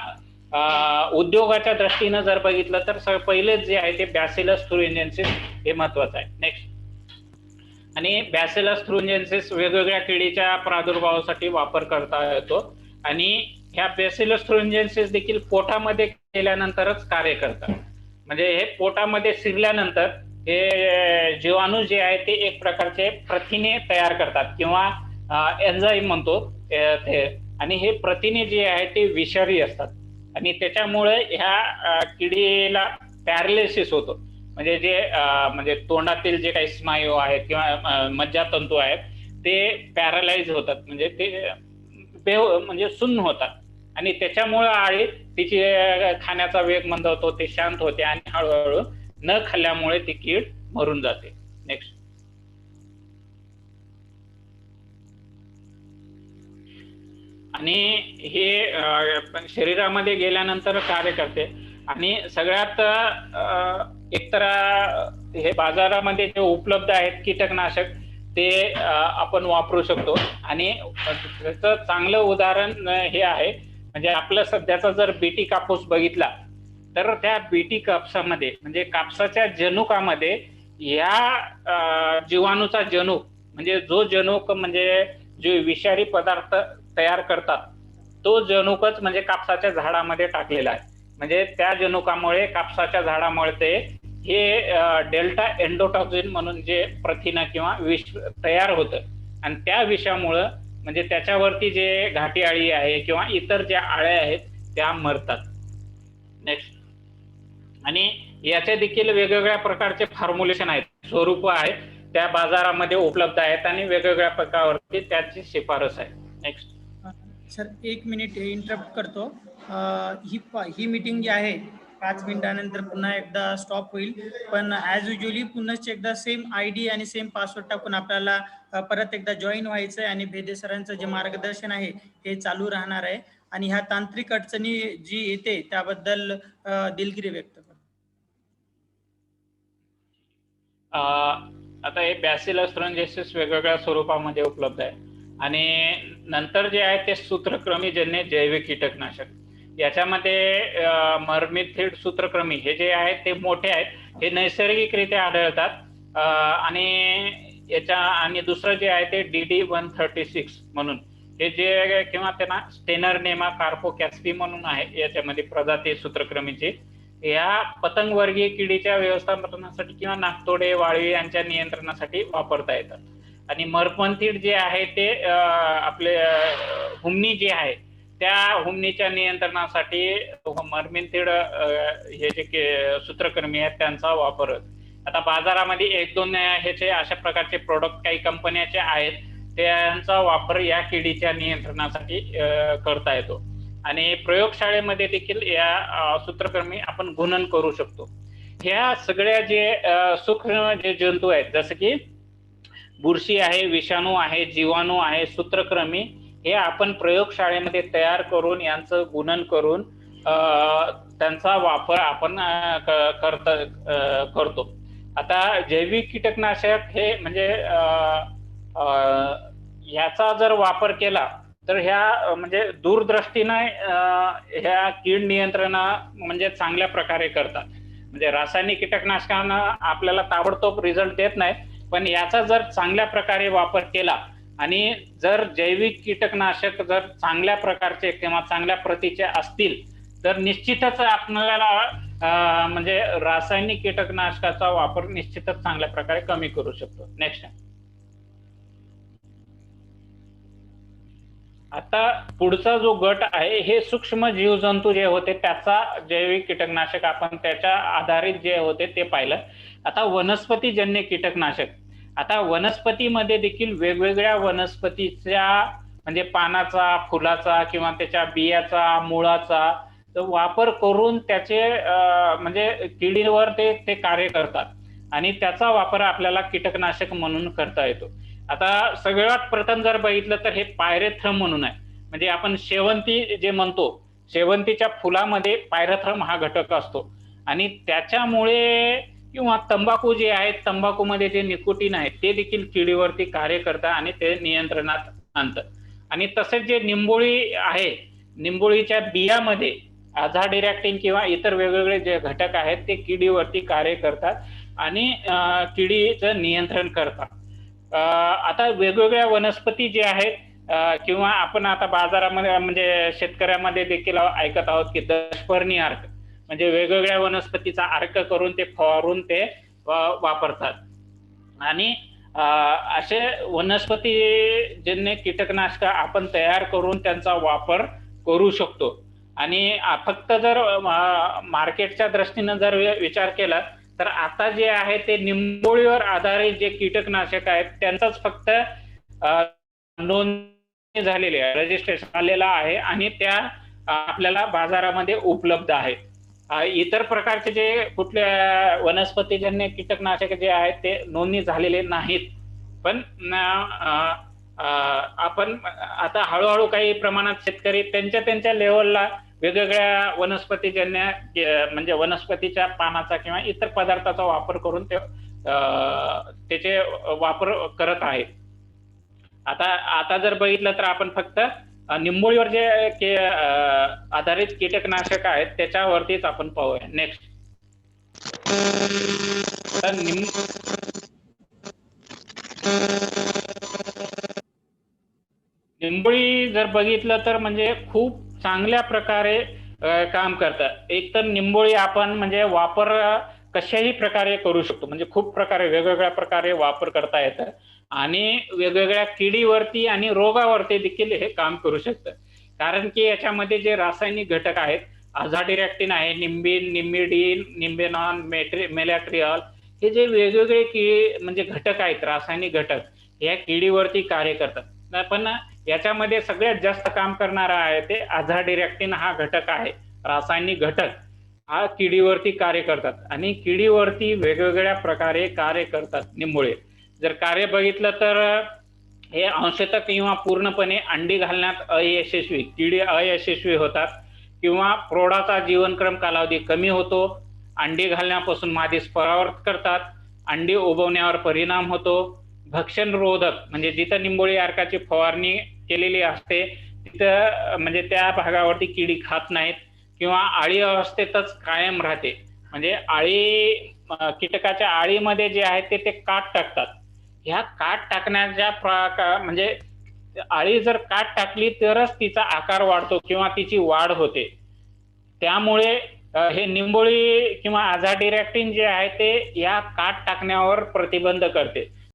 उद्योगाच्या दृष्टीनं जर बघितलं तर पहिलेच जे आहे ते बॅसिलस थुरिंजेन्सिस हे महत्वाचं आहे. नेक्स्ट. आणि बॅसिलस थुरिंजेन्सिस वेगवेगळ्या किडीच्या प्रादुर्भावासाठी वापर करता येतो. आणि ह्या बॅसिलस थुरिंजेन्सिस देखील पोटामध्ये केल्यानंतरच कार्य करतात. म्हणजे हे पोटामध्ये शिरल्यानंतर हे जीवाणू जे आहे ते एक प्रकारचे प्रथिने तयार करतात किंवा एन्झाईम म्हणतो ते. आणि हे प्रथिने जे आहे ते विषारी असतात आणि त्याच्यामुळे ह्या किडीला पॅरालिसिस होतो. म्हणजे जे म्हणजे तोंडातील जे काही स्नायू आहेत किंवा मज्जातंतू आहेत ते पॅरालाइज होतात, म्हणजे ते म्हणजे सुन्न होतात. आणि त्याच्यामुळे आळी तिची खाण्याचा वेग मंदावतो, ते शांत होते आणि हळूहळू न खाल्ल्यामुळे ती कीड मरून जाते. नेक्स्ट. आणि हे शरीरामध्ये गेल्यानंतर कार्य करते. आणि सगळ्यात एकतर हे बाजारामध्ये जे उपलब्ध आहेत कीटकनाशक ते आपण वापरू शकतो. आणि त्याचं चांगलं उदाहरण हे आहे, म्हणजे आपलं सध्याचा जर बीटी कापूस बघितला तर त्या बीटी कापसामध्ये म्हणजे कापसाच्या जनुकामध्ये या जीवाणूचा जनुक, म्हणजे जो जनुक म्हणजे जे विषारी पदार्थ तयार करतात तो जनुकच म्हणजे कापसाच्या झाडामध्ये टाकलेला आहे. म्हणजे त्या जनुकामुळे कापसाच्या झाडामुळे ते हे डेल्टा एंडोटॉक्सिन म्हणून जे प्रथिन किंवा विष तयार होतं आणि त्या विषामुळं म्हणजे त्याच्यावरती जे घाटी आळी आहे किंवा इतर ज्या आळ्या आहेत त्या मरतात. नेक्स्ट. आणि याचे देखील वेगवेगळ्या प्रकारचे फॉर्म्युलेशन आहेत, स्वरूप आहेत, त्या बाजारामध्ये उपलब्ध आहेत आणि वेगवेगळ्या प्रकारावरती त्याची शिफारस आहे. नेक्स्ट. सर 1 मिनिट इंटरप्ट करतो. ही मीटिंग जी आहे 5 मिनिटानंतर पुन्हा एकदा स्टॉप होईल. पण ॲज युजली पुन्हा एकदा सेम ID आणि सेम पासवर्ड टाकून आपल्याला परत एकदा जॉईन व्हायचं आहे. आणि भेदे सरांचं जे मार्गदर्शन आहे हे चालू राहणार आहे. आणि ह्या तांत्रिक अडचणी जी येते त्याबद्दल दिलगिरी व्यक्त करतो. आता हे बॅसिलस थुरिंजेन्सिस वेगवेगळ्या स्वरूपामध्ये उपलब्ध आहे. आणि नंतर जे आहे ते सूत्रक्रमीजन्य जैविक कीटकनाशक. याच्यामध्ये मर्मिथिड सूत्रक्रमी हे जे आहेत ते मोठे आहेत, हे नैसर्गिकरित्या आढळतात. आणि दुसरं जे आहे ते DD-136 म्हणून हे जे किंवा त्यांना स्टेनरनेमा कार्पोकॅस्पी म्हणून आहे, याच्यामध्ये प्रजाती सूत्रक्रमीची. या पतंगवर्गीय किडीच्या व्यवस्थापनासाठी किंवा नाकतोडे, वाळवी यांच्या नियंत्रणासाठी वापरता येतात. आणि मर्मथिड जे आहे ते आपले हुमणी जे आहे त्या हुमणीच्या नियंत्रणासाठी मर्मथिड हे जे सूत्रक्रमी आहेत त्यांचा वापर. आता बाजारामध्ये 1-2 ह्याचे अशा प्रकारचे प्रोडक्ट काही कंपन्याचे आहेत, त्यांचा वापर या किडीच्या नियंत्रणासाठी करता येतो. आणि प्रयोगशाळेमध्ये देखील या सूत्रक्रमी आपण गुणन करू शकतो. ह्या सगळ्या जे सूक्ष्म जे जंतू आहेत, जसं की बुरशी आहे, विषाणू आहे, जीवाणू आहे, सूत्रकृमी, हे आपण प्रयोगशाळेमध्ये तयार करून यांचं गुणन करून त्यांचा वापर आपण करतो. आता जैविक कीटकनाशक हे म्हणजे ह्याचा जर वापर केला तर ह्या म्हणजे दूरदृष्टीने ह्या कीड नियंत्रण म्हणजे चांगल्या प्रकारे करतात. म्हणजे रासायनिक कीटकनाशकांना आपल्याला ताबडतोब रिझल्ट देत नाही, पण याचा जर चांगल्या प्रकारे वापर केला आणि जर जैविक कीटकनाशक जर चांगल्या प्रकारचे किंवा चांगल्या प्रतीचे असतील तर निश्चितच आपल्याला म्हणजे रासायनिक कीटकनाशकाचा वापर निश्चितच चांगल्या प्रकारे कमी करू शकतो. नेक्स्ट. आता पुढचा जो गट आहे हे सूक्ष्म जीवजंतू जे होते त्याचा जैविक कीटकनाशक आपण त्याच्या आधारित जे होते ते पाहिलं. आता वनस्पतीजन्य कीटकनाशक. आता वनस्पतीमध्ये देखील वेगवेगळ्या वनस्पतीच्या म्हणजे पानाचा, फुलाचा किंवा त्याच्या बियाचा, मुळाचा वापर करून त्याचे म्हणजे किडीवर ते कार्य करतात आणि त्याचा वापर आपल्याला कीटकनाशक म्हणून करता येतो. आता सगळ्यात प्रथम जर बघितलं तर हे पायरेथ्रम म्हणून आहे. म्हणजे आपण शेवंती जे म्हणतो, शेवंतीच्या फुलामध्ये पायरेथ्रम हा घटक असतो आणि त्याच्यामुळे किंवा तंबाखू जे आहे, तंबाखूमध्ये जे निकोटीन आहे ते देखील किडीवरती कार्य करतं आणि ते नियंत्रणात आणतं. आणि तसेच जे निंबोळी आहे, निंबोळीच्या बियामध्ये अझाडिरॅक्टिन किंवा इतर वेगवेगळे जे घटक आहेत ते किडीवरती कार्य करतात आणि किडीचं नियंत्रण करतात. आता वेगवेगळ्या वनस्पती जे आहेत किंवा आपण आता बाजारामध्ये म्हणजे शेतकऱ्यामध्ये देखील ऐकत आहोत की दशपर्णी अर्क, म्हणजे वेगवेगळ्या वनस्पतीचा अर्क करून ते फवारून ते वापरतात. आणि असे वनस्पतीजन्य कीटकनाशक आपण तयार करून त्यांचा वापर करू शकतो. आणि फक्त जर मार्केटच्या दृष्टीने जर विचार केला तर आता जे आहे ते निंबोळीवर आधारित जे कीटकनाशक आहेत त्यांचाच फक्त नोंदणी झालेली आहे, रजिस्ट्रेशन आलेला आहे आणि त्या आपल्याला बाजारामध्ये उपलब्ध आहेत. इतर प्रकारचे जे कुठल्या वनस्पतीजन्य कीटकनाशक जे आहेत ते नोंदणी झालेले नाहीत. पण आपण आता हळूहळू काही प्रमाणात शेतकरी त्यांच्या लेवलला वेगवेगळ्या वनस्पतीजन्य म्हणजे वनस्पतीच्या पानाचा किंवा इतर पदार्थाचा वापर करून त्याचे वापर करत आहेत. आता जर बघितलं तर आपण फक्त निंबोळीवर जे आधारित कीटकनाशक आहेत त्याच्यावरतीच आपण पाहूया. नेक्स्ट. निंबोळी जर बघितलं तर म्हणजे खूप चांगल्या प्रकारे काम करतात. एक तर निंबोळी आपण म्हणजे वापर कशाही प्रकारे करू शकतो, म्हणजे खूप प्रकारे वेगवेगळ्या प्रकारे वापर करता येतं आणि वेगवेगळ्या किडीवरती आणि रोगावरती देखील हे काम करू शकतं. कारण की याच्यामध्ये जे रासायनिक घटक आहेत, अझाडिरॅक्टिन आहे, निंबिन, निम्बिडीन, निंबेनॉन, मेलॅट्रिऑल, हे जे वेगवेगळे म्हणजे घटक आहेत, रासायनिक घटक, या किडीवरती कार्य करतात. पण याच्यामध्ये सगळ्यात जास्त काम करणारा आहे ते अझाडिरॅक्टिन हा घटक आहे. रासायनिक घटक हा किडीवरती कार्य करतात आणि किडीवरती वेगवेगळ्या प्रकारे कार्य करतात निंबोळे. जर कार्य बघितलं तर हे अंशतः किंवा पूर्णपणे अंडी घालण्यात अयशस्वी, किडी अयशस्वी होतात किंवा प्रौढाचा जीवनक्रम कालावधी कमी होतो, अंडी घालण्यापासून मादीस परावर्त करतात, अंडी उबवण्यावर परिणाम होतो, भक्षण रोधक म्हणजे जिथं निंबोळी अर्काची फवारणी केलेली असते तिथं म्हणजे त्या भागावरती किडी खात नाहीत किंवा आळी अवस्थेतच कायम राहते. म्हणजे कीटकाच्या आळीमध्ये जे आहे ते काट टाकतात. ह्या काट टाकण्याच्या म्हणजे आळी जर काट टाकली तरच तिचा आकार वाढतो किंवा तिची वाढ होते. त्यामुळे हे निंबोळी किंवा अझाडिरॅक्टिन जे आहे ते या काट टाकण्यावर प्रतिबंध करते.